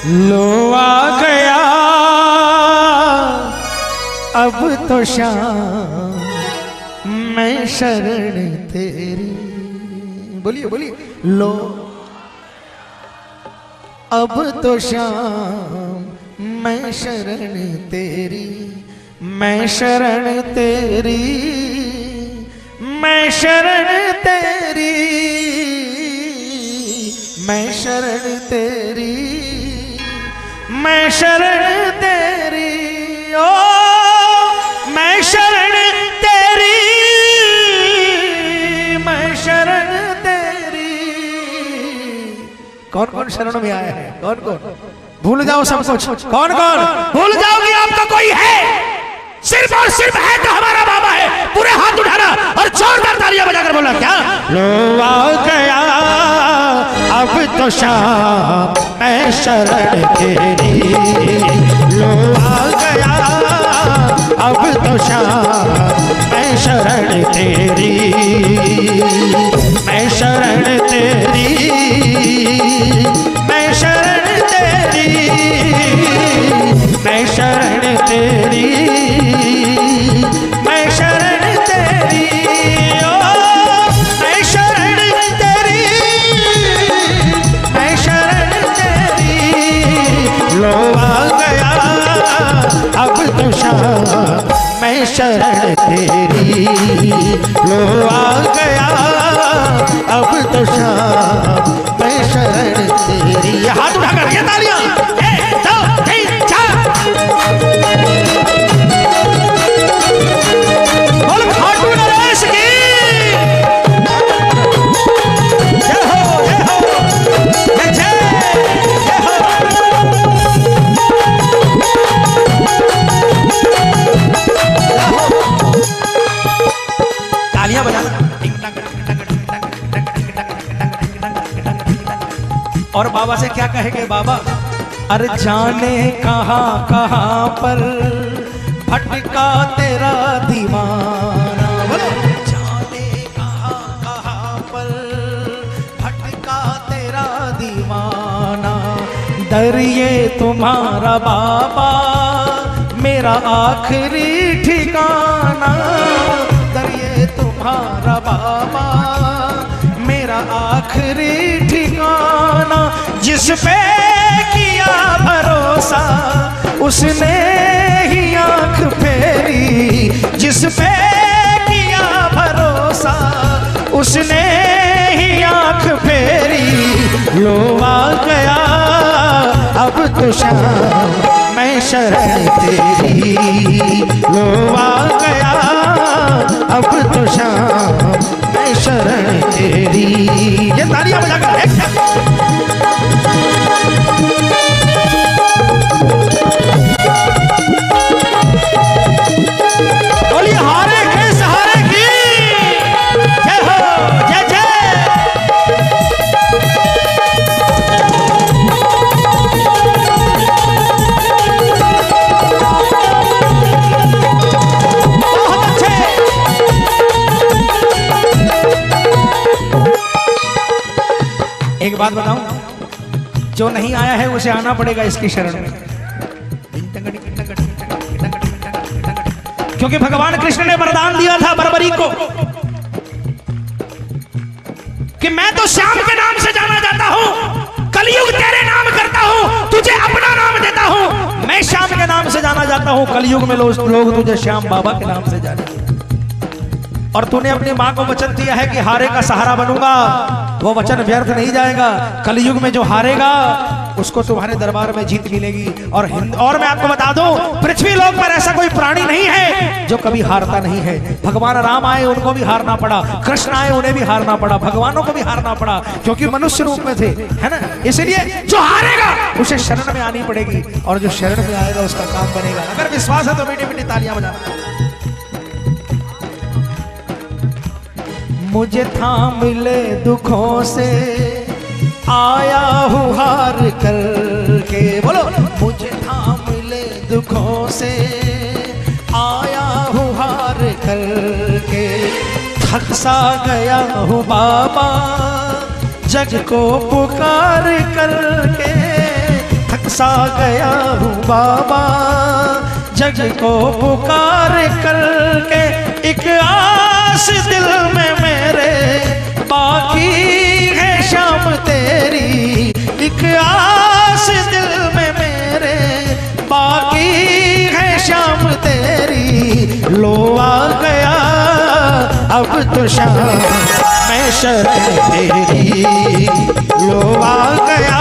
लो आ गया अब तो शाम मैं शरण तेरी। बोलिए बोलिए। लो अब तो शाम मैं शरण तेरी, मैं शरण तेरी, मैं शरण तेरी, मैं शरण तेरी, मैं शरण तेरी। ओ मैं शरण तेरी, मैं शरण तेरी। कौन कौन शरण में आया है? कौन कौन? भूल जाओ सब कुछ। कौन कौन? भूल जाओ कि आपका कोई है। सिर्फ और सिर्फ है तो हमारा बाबा है। पूरे हाथ उठाना और जोरदार तालियां बजाकर बोला क्या? लो आ गया अब तो शाम मैं शरण तेरी। लो आ गया अब तो शाम मैं शरण तेरी, मैं शरण तेरी, मैं शरण तेरी, मैं शरण तेरी, मैं शरण तेरी। ओ मैं शरण तेरी, मैं शरण तेरी। लो आ गया अब तो शाम मैं शरण तेरी। लो आ गया अब तो शाम मैं शरण तेरी। हाथ उठाकर ये तालियां। 1 2 3 4 बोल खाटू नरेश की जय हो, जय हो, जय जय हो। तालियां बजाना। और बाबा से क्या कहेंगे बाबा? अरे जाने कहां कहां पर भटका तेरा दीवाना। बोलो जाने कहां कहां पर भटका तेरा दीवाना। दर ये तुम्हारा बाबा मेरा आखिरी ठिकाना। दर ये तुम्हारा बाबा मेरा आखिरी ठिकाना। जिस पे किया भरोसा उसने ही आंख फेरी। जिस पे किया भरोसा उसने ही आंख फेरी। लो आ गया अब तो शाम मैं शरण तेरी। लो आ गया अब तो शाम मैं शरण तेरी। ये तालियां बजाकर बोलिए हारे के सहारे की जय हो, जय जय। बहुत अच्छे। एक बात बताऊं, जो नहीं आया है उसे आना पड़ेगा इसकी शरण में। क्योंकि भगवान कृष्ण ने वरदान दिया था बरबरी को कि मैं तो श्याम के नाम से जाना जाता हूं, कलयुग तेरे नाम करता हूं, तुझे अपना नाम देता हूं। मैं श्याम के नाम से जाना जाता हूं, कलयुग में लोग तुझे श्याम बाबा के नाम से जाने। और तूने अपनी मां को वचन दिया है कि हारे का सहारा बनूंगा, वो वचन व्यर्थ नहीं जाएगा। कलयुग में जो हारेगा उसको तुम्हारे दरबार में जीत मिलेगी। और मैं आपको बता दूं, पृथ्वी लोक पर ऐसा कोई प्राणी नहीं है जो कभी हारता नहीं है। भगवान राम आए उनको भी हारना पड़ा, कृष्ण आए उन्हें भी हारना पड़ा, भगवानों को भी हारना पड़ा, क्योंकि मनुष्य रूप में थे, है ना। इसलिए जो हारेगा उसे शरण में आनी पड़ेगी, और जो शरण में आएगा उसका काम बनेगा। अगर विश्वास है तो मीठी मीठी तालियां बजाना। मुझे थाम ले दुखों से आया हूँ हार करके। बोलो मुझे थाम ले दुखों से आया हूँ हार करके। थक सा गया हूँ बाबा जग को पुकार करके। थक सा गया हूँ बाबा, जग को पुकार करके एक आस दिल में मेरे बाकी है शाम तेरी, एक आस दिल में मेरे बाकी है शाम तेरी। लो आ गया अब तो शाम मैं शरण तेरी, लो आ गया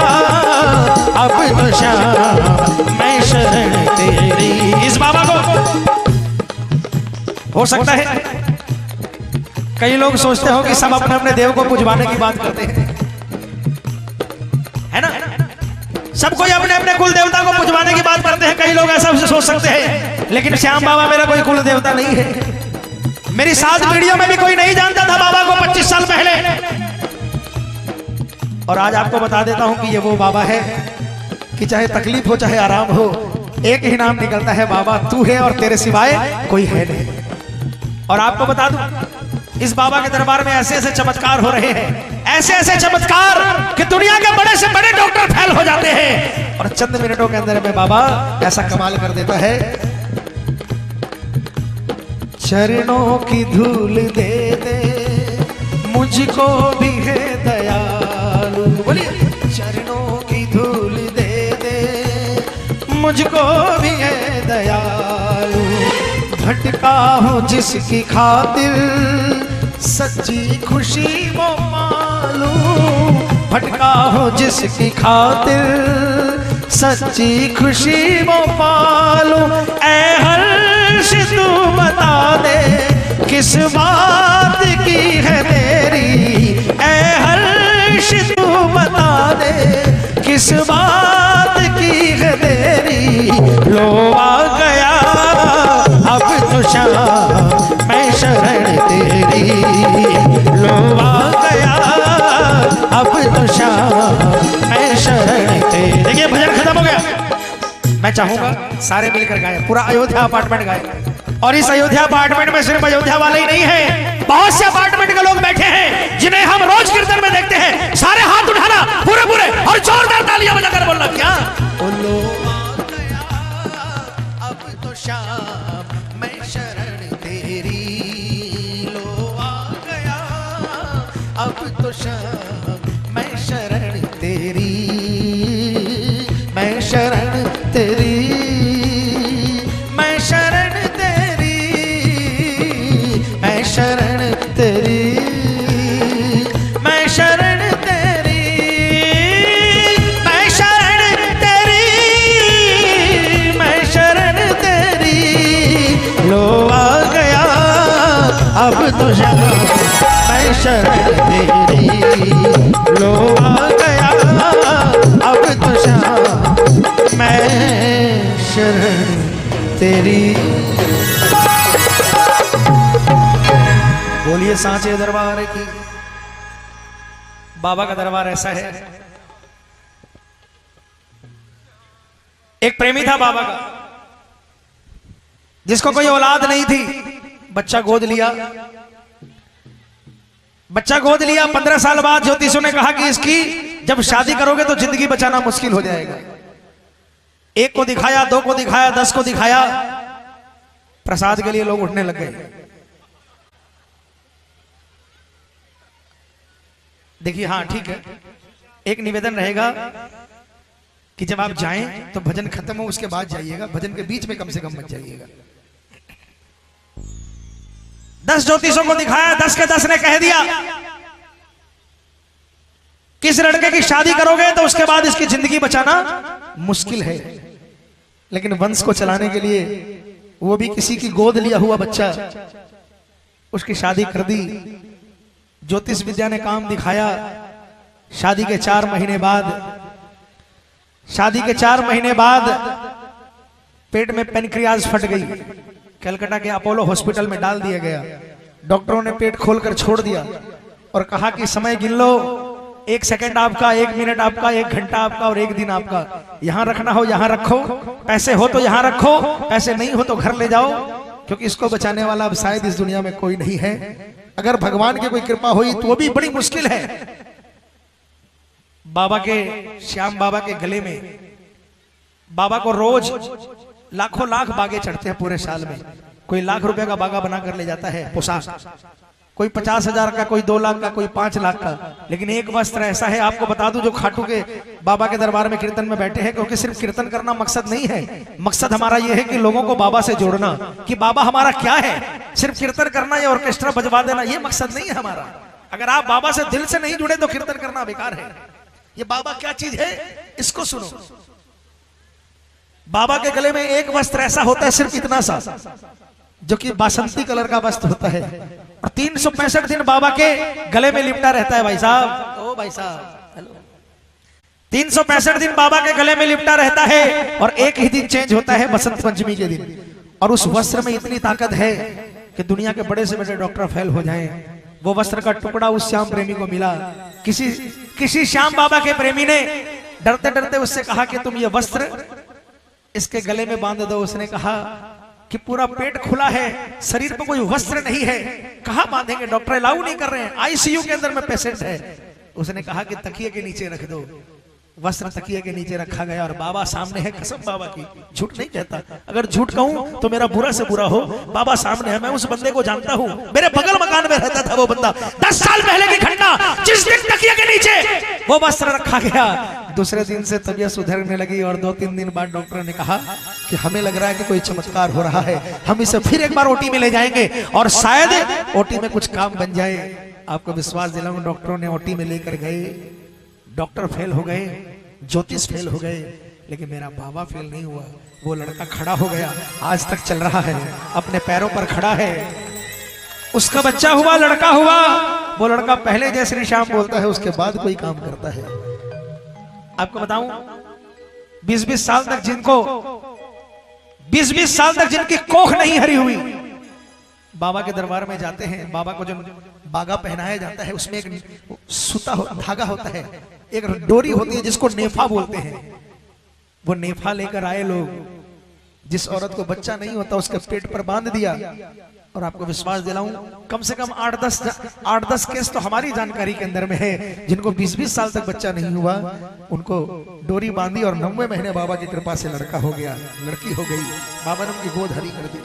अब तो शाम मैं शरण तेरी। इस बाबा को हो सकता है कई लोग सोचते हो कि सब अपने अपने देव को पुजवाने की बात करते हैं, है ना? सब कोई अपने अपने कुल देवता को पुजवाने की बात करते हैं, कई लोग ऐसा सोच सकते हैं, लेकिन श्याम बाबा मेरा कोई कुल देवता नहीं है। मेरी 7 पीढ़ियों में भी कोई नहीं जानता था बाबा को 25 साल पहले, और आज आपको बता देता हूं कि ये वो बाबा है कि चाहे तकलीफ हो चाहे आराम हो, एक ही नाम निकलता है, बाबा तू है और तेरे सिवाय कोई है नहीं। और आपको बता दूं इस बाबा के दरबार में ऐसे ऐसे चमत्कार हो रहे हैं, ऐसे ऐसे चमत्कार कि दुनिया के बड़े से बड़े डॉक्टर फेल हो जाते हैं, और चंद मिनटों के अंदर में बाबा ऐसा कमाल कर देता है। चरणों की धूल दे दे मुझको भी है दयालु, बोलिए चरणों की धूल दे दे मुझको भी है दयालु, भटका हूँ जिसकी खातिर सच्ची खुशी वो मालूम, भटका हूँ जिसकी खातिर सच्ची खुशी वो मालूम। ऐ हर्ष तू बता दे किस बात की है तेरी, ऐ हर्ष तू बता दे किस बात की है तेरी। लो आ गया अब तो शाम मैं शरण तेरी, लो आ गया अब तो शाम मैं शरण तेरी। देखिए भजन खत्म हो गया, मैं चाहूंगा सारे मिलकर गाएं, पूरा अयोध्या अपार्टमेंट गाएं। और इस अयोध्या अपार्टमेंट में सिर्फ अयोध्या वाले ही नहीं है, बहुत से अपार्टमेंट के लोग बैठे हैं जिन्हें हम रोज कीर्तन में देखते हैं। सारे हाथ उठाना पूरे पूरे और जोरदार तालियां बजाकर बोलना क्या बोलो। अब तो शाम मैं शरण तेरी, लो आ गया अब तो शाम मैं शरण तेरी, मैं शरण तेरी, मैं शरण तेरी, मैं शरण तेरी, मैं शरण तेरी, मैं शरण तेरी, मैं शरण तेरी। लो आ गया अब तो शाम मैं शरण तेरी, लो आ गया अब तो शाम मैं शरण तेरी। बोलिए सांचे दरबार की। बाबा का दरबार ऐसा है, एक प्रेमी था बाबा का, जिसको कोई औलाद नहीं थी, बच्चा गोद लिया, बच्चा गोद लिया। 15 साल बाद ज्योतिषों ने कहा कि इसकी जब शादी करोगे तो जिंदगी बचाना मुश्किल हो जाएगा। 1 को दिखाया, 2 को दिखाया, 10 को दिखाया, प्रसाद के लिए लोग उठने लग गए। देखिए हाँ ठीक है, एक निवेदन रहेगा कि जब आप जाएं तो भजन खत्म हो उसके बाद जाइएगा, भजन के बीच में कम से कम मत जाइएगा। 10 ज्योतिषों को दिखाया, 10 के 10 ने कह दिया किस लड़के की शादी करोगे तो उसके बाद इसकी जिंदगी बचाना मुश्किल है। लेकिन वंश को चलाने के लिए, वो भी किसी की गोद लिया हुआ बच्चा, उसकी शादी कर दी। ज्योतिष विद्या ने काम दिखाया। शादी के 4 महीने बाद, शादी के 4 महीने बाद पेट में पेनक्रियाज फट गई, कलकत्ता के अपोलो हॉस्पिटल में डाल दिया गया। डॉक्टरों ने पेट खोलकर छोड़ दिया और कहा कि समय गिन लो, 1 सेकंड आपका, 1 मिनट आपका, 1 घंटा आपका और 1 दिन आपका। यहां रखना हो यहां रखो, पैसे हो तो यहां रखो, पैसे नहीं हो तो घर ले जाओ, क्योंकि इसको बचाने वाला अब शायद इस दुनिया में कोई नहीं है। अगर भगवान की कोई कृपा हुई तो वो भी बड़ी मुश्किल है। बाबा के, श्याम बाबा के गले में बाबा को रोज लाखों लाख बागे चढ़ते हैं पूरे साल में। कोई लाख रुपए का बागा बना कर ले जाता है पोशाक, कोई 50,000 का, कोई 2 लाख का, कोई 5 लाख का। लेकिन एक वस्त्र ऐसा है, आपको बता दूं, जो खाटू के बाबा के दरबार में कीर्तन में बैठे हैं, क्योंकि सिर्फ कीर्तन करना मकसद नहीं है। मकसद हमारा यह है कि लोगों को बाबा से जोड़ना, कि बाबा हमारा क्या है। सिर्फ कीर्तन करना या ऑर्केस्ट्रा बजवा देना ये मकसद नहीं है हमारा। अगर आप बाबा से दिल से नहीं जुड़े तो कीर्तन करना बेकार है। ये बाबा क्या चीज है, इसको सुनो। बाबा के गले में एक वस्त्र ऐसा होता है, सिर्फ इतना सा, जो कि बासंती कलर का वस्त्र होता है, और 365 दिन बाबा के गले में लिपटा रहता है। भाई साहब, ओ भाई साहब, हेलो। 365 दिन बाबा के गले में लिपटा रहता है, और एक ही दिन चेंज होता है, बसंत पंचमी के दिन। और उस वस्त्र में इतनी ताकत है कि दुनिया के बड़े से बड़े डॉक्टर फेल हो जाएं। वो वस्त्र का टुकड़ा उस श्याम प्रेमी को मिला। किसी श्याम बाबा के प्रेमी ने डरते डरते उससे कहा कि तुम ये वस्त्र इसके गले में बांध दो। उसने कहा कि पूरा पेट खुला है, शरीर पर कोई वस्त्र नहीं है, कहां बांधेंगे, डॉक्टर अलाउ नहीं कर रहे हैं, आईसीयू के अंदर में पेशेंट है। उसने कहा कि तकिए के नीचे रख दो। वस्त्र तकिए के नीचे रखा गया, और बाबा सामने है, कसम बाबा की, झूठ नहीं कहता। अगर झूठ कहूं तो मेरा बुरा से बुरा हो, बाबा सामने है। मैं उस बंदे को जानता हूं, मेरे बगल मकान में रहता था वो बंदा। 10 साल पहले की घटना, जिस दिन तकिए के नीचे वो वस्त्र रखा गया, दूसरे दिन से तबीयत सुधरने लगी। और 2-3 दिन बाद डॉक्टर ने कहा कि हमें लग रहा है कि कोई चमत्कार हो रहा है, हम इसे फिर एक बार ओटी में ले जाएंगे और शायद ओटी में कुछ काम बन जाए। आपको विश्वास दिलाऊं, डॉक्टरों ने ओटी में लेकर गए, डॉक्टर फेल हो गए, ज्योतिष फेल हो गए, लेकिन मेरा बाबा फेल नहीं हुआ। वो लड़का खड़ा हो गया, आज तक चल रहा है, अपने पैरों पर खड़ा है। उसका बच्चा हुआ, लड़का हुआ। वो लड़का पहले जय श्री श्याम बोलता है, उसके बाद कोई काम करता है। आपको बताऊं, 20-20 साल तक जिनकी कोख नहीं हरी हुई, बाबा के दरबार में जाते हैं। बाबा को जो बागा पहनाया जाता है, उसमें एक सूता धागा होता है, एक डोरी होती है जिसको नेफा बोलते हैं। वो नेफा लेकर आए लोग, जिस औरत को बच्चा नहीं होता उसके पेट पर बांध दिया। और आपको विश्वास दिलाऊं, कम से कम 8-10 केस तो हमारी जानकारी के अंदर में है, जिनको 20-20 साल तक बच्चा नहीं हुआ, उनको डोरी बांधी और 9वें महीने बाबा की कृपा से लड़का हो गया, लड़की हो गई। बाबा ने उनकी गोद हरी कर दी।